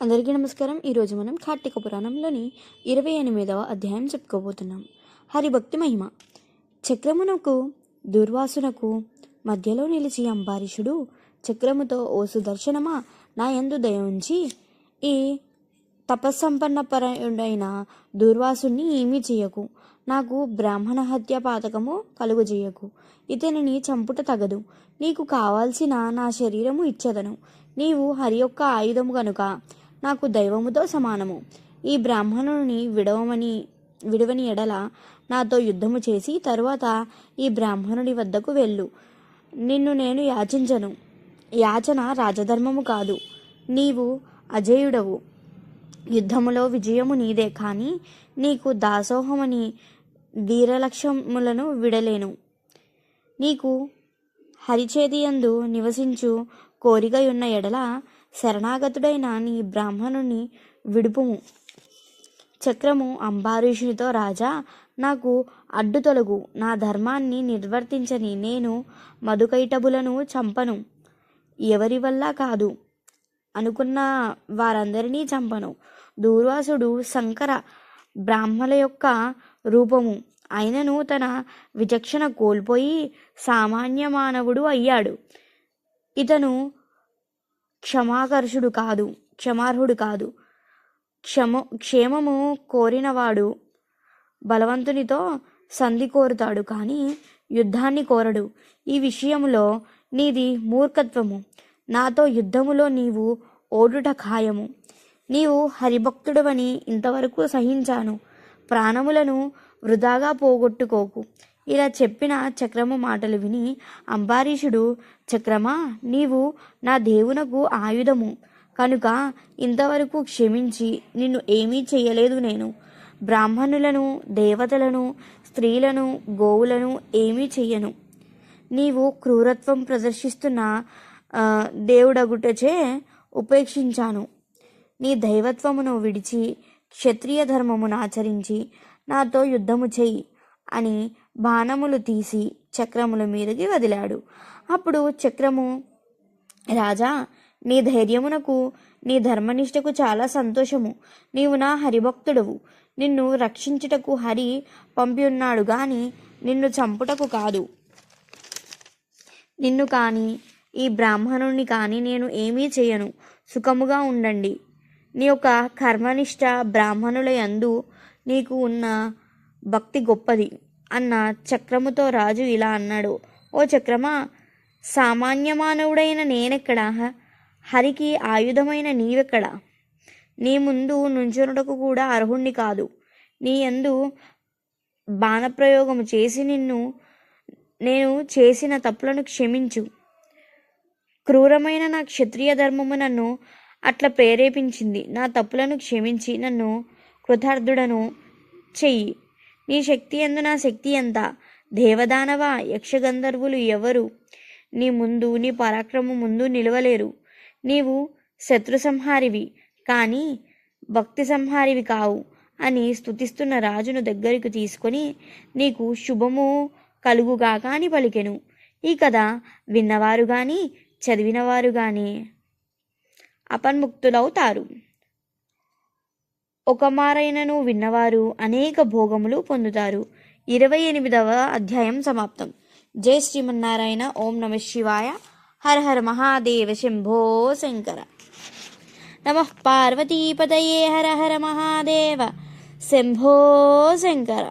అందరికీ నమస్కారం. ఈరోజు మనం కార్తీక పురాణంలోని 28వ అధ్యాయం చెప్పుకోబోతున్నాం. హరిభక్తి మహిమ. చక్రమునకు దుర్వాసునకు మధ్యలో నిలిచి అంబారీషుడు చక్రముతో, ఓ సుదర్శనమా, నా యందు దయ ఉంచి ఈ తపస్సంపన్న పరుడైన దుర్వాసుని ఏమీ చేయకు. నాకు బ్రాహ్మణ హత్య పాతకము కలుగజేయకు. ఇతనిని చంపుట తగదు. నీకు కావాల్సిన నా శరీరము ఇచ్చెదను. నీవు హరి యొక్క ఆయుధము గనుక నాకు దైవముతో సమానము. ఈ బ్రాహ్మణుని విడవని ఎడల నాతో యుద్ధము చేసి తరువాత ఈ బ్రాహ్మణుడి వద్దకు వెళ్ళు. నిన్ను నేను యాచించను. యాచన రాజధర్మము కాదు. నీవు అజేయుడవు. యుద్ధములో విజయము నీదే. కానీ నీకు దాసోహమని వీరలక్ష్యములను విడలేను. నీకు హరిచేతియందు నివసించు కోరికయున్న ఎడల శరణాగతుడైన నీ బ్రాహ్మణుని విడుపుము. చక్రము అంబారీషునితో, రాజా, నాకు అడ్డు తొలగు. నా ధర్మాన్ని నిర్వర్తించని నేను మధుకైటబులను చంపను. ఎవరి వల్ల కాదు అనుకున్న వారందరినీ చంపను. దూర్వాసుడు శంకర బ్రాహ్మల యొక్క రూపము అయినను తన విచక్షణ కోల్పోయి సామాన్య మానవుడు అయ్యాడు. ఇతను క్షమార్హుడు కాదు. క్షేమము కోరినవాడు బలవంతునితో సంధి కోరుతాడు, కానీ యుద్ధాన్ని కోరడు. ఈ విషయంలో నీది మూర్ఖత్వము. నాతో యుద్ధములో నీవు ఓడుట ఖాయము. నీవు హరిభక్తుడవని ఇంతవరకు సహించాను. ప్రాణములను వృధాగా పోగొట్టుకోకు. ఇలా చెప్పిన చక్రము మాటలు విని అంబారీషుడు, చక్రమా, నీవు నా దేవునకు ఆయుధము కనుక ఇంతవరకు క్షమించి నిన్ను ఏమీ చేయలేదు. నేను బ్రాహ్మణులను, దేవతలను, స్త్రీలను, గోవులను ఏమీ చెయ్యను. నీవు క్రూరత్వం ప్రదర్శిస్తున్న దేవుడగుటచే ఉపేక్షించాను. నీ దైవత్వమును విడిచి క్షత్రియ ధర్మమును ఆచరించి నాతో యుద్ధము చెయ్యి అని బాణములు తీసి చక్రముల మీదకి వదిలాడు. అప్పుడు చక్రము, రాజా, నీ ధైర్యమునకు, నీ ధర్మనిష్టకు చాలా సంతోషము. నీవు నా హరిభక్తుడవు. నిన్ను రక్షించుటకు హరి పంపి ఉన్నాడు గాని నిన్ను చంపుటకు కాదు. నిన్ను కానీ ఈ బ్రాహ్మణుని కానీ నేను ఏమీ చేయను. సుఖముగా ఉండండి. నీ యొక్క కర్మనిష్ట బ్రాహ్మణుల యందు నీకు ఉన్న భక్తి గొప్పది అన్న చక్రముతో రాజు ఇలా అన్నాడు, ఓ చక్రమా, సామాన్య మానవుడైన నేనెక్కడా? హరికి ఆయుధమైన నీవెక్కడా? నీ ముందు నుంచునుటకు కూడా అర్హుణ్ణి కాదు. నీ యందు బాణప్రయోగము చేసి నేను చేసిన తప్పులను క్షమించు. క్రూరమైన నా క్షత్రియ ధర్మము నన్ను అట్లా ప్రేరేపించింది. నా తప్పులను క్షమించి నన్ను కృతార్థుడను చెయ్యి. నీ శక్తి ఎందు నా శక్తి ఎంత? దేవదానవ యక్షగంధర్వులు ఎవరు నీ ముందు, నీ పరాక్రమం ముందు నిలవలేరు. నీవు శత్రు సంహారివి కానీ భక్తి సంహారివి కావు అని స్తుతిస్తున్న రాజును దగ్గరికి తీసుకొని నీకు శుభము కలుగుగాక అని పలికెను. ఈ కథ విన్నవారు కానీ చదివినవారు కానీ అపన్ముక్తులవుతారు. ఒక మారైనను విన్నవారు అనేక భోగములు పొందుతారు. 28వ అధ్యాయం సమాప్తం. జై శ్రీమన్నారాయణ. ఓం నమ శివాయ. హర హర మహాదేవ. శంభో శంకర. నమః పార్వతీపతయే. హర హర మహాదేవ. శంభో శంకర.